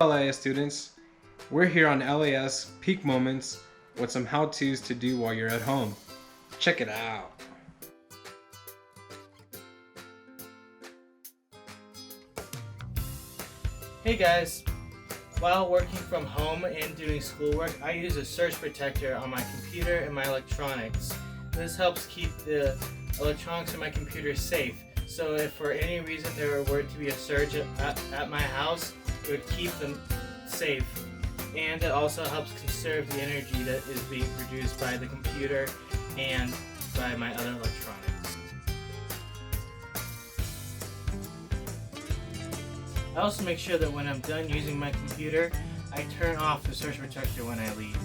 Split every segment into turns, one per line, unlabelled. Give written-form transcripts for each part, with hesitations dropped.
LAS students, we're here on LAS Peak Moments with some how-tos to do while you're at home. Check it out.
Hey guys, while working from home and doing schoolwork, I use a surge protector on my computer and my electronics. This helps keep the electronics in my computer safe. So if for any reason there were to be a surge at my house, it would keep them safe. And it also helps conserve the energy that is being produced by the computer and by my other electronics. I also make sure that when I'm done using my computer, I turn off the surge protector when I leave.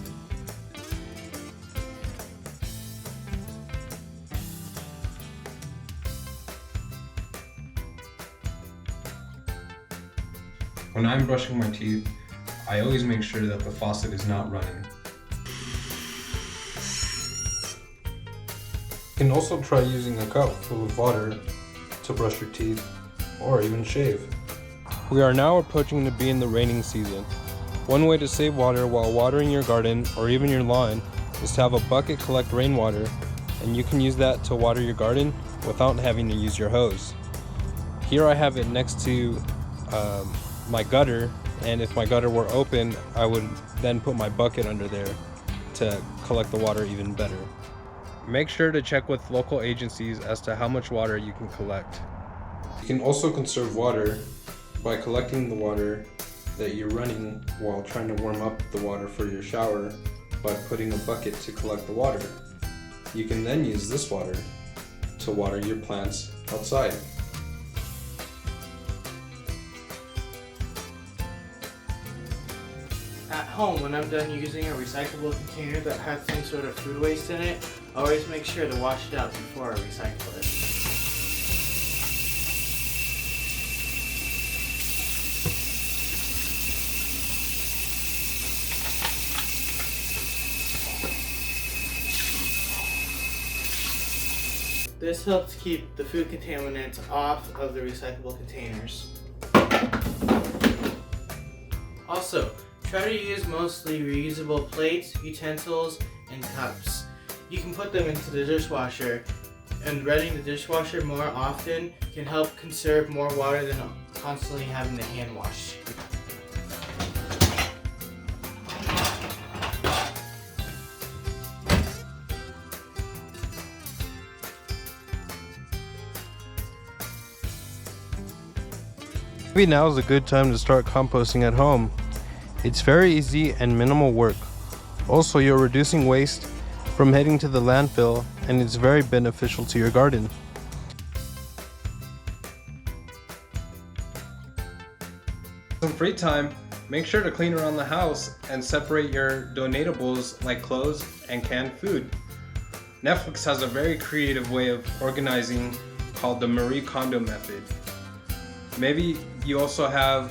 When I'm brushing my teeth, I always make sure that the faucet is not running. You can also try using a cup full of water to brush your teeth or even shave. We are now approaching the being the raining season. One way to save water while watering your garden or even your lawn is to have a bucket collect rainwater, and you can use that to water your garden without having to use your hose. Here I have it next to my gutter, and if my gutter were open, I would then put my bucket under there to collect the water even better. Make sure to check with local agencies as to how much water you can collect. You can also conserve water by collecting the water that you're running while trying to warm up the water for your shower by putting a bucket to collect the water. You can then use this water to water your plants outside.
At home, when I'm done using a recyclable container that has some sort of food waste in it, I always make sure to wash it out before I recycle it. This helps keep the food contaminants off of the recyclable containers. Also, try to use mostly reusable plates, utensils, and cups. You can put them into the dishwasher, and running the dishwasher more often can help conserve more water than constantly having to hand wash.
Maybe now is a good time to start composting at home. It's very easy and minimal work. Also, you're reducing waste from heading to the landfill, and it's very beneficial to your garden. Some free time, make sure to clean around the house and separate your donatables like clothes and canned food. Netflix has a very creative way of organizing called the Marie Kondo method. Maybe you also have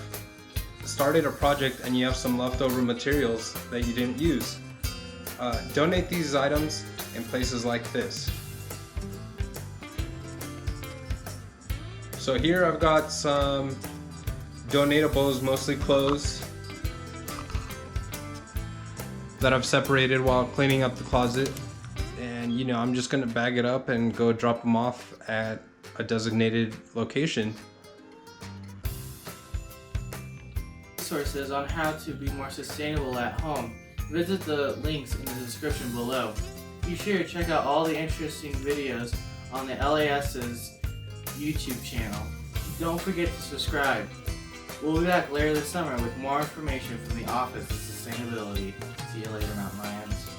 started a project and you have some leftover materials that you didn't use. Donate these items in places like this. So here I've got some donatables, mostly clothes, that I've separated while cleaning up the closet. And I'm just gonna bag it up and go drop them off at a designated location.
Resources on how to be more sustainable at home, visit the links in the description below. Be sure to check out all the interesting videos on the LAS's YouTube channel. Don't forget to subscribe. We'll be back later this summer with more information from the Office of Sustainability. See you later, Mountain Lions.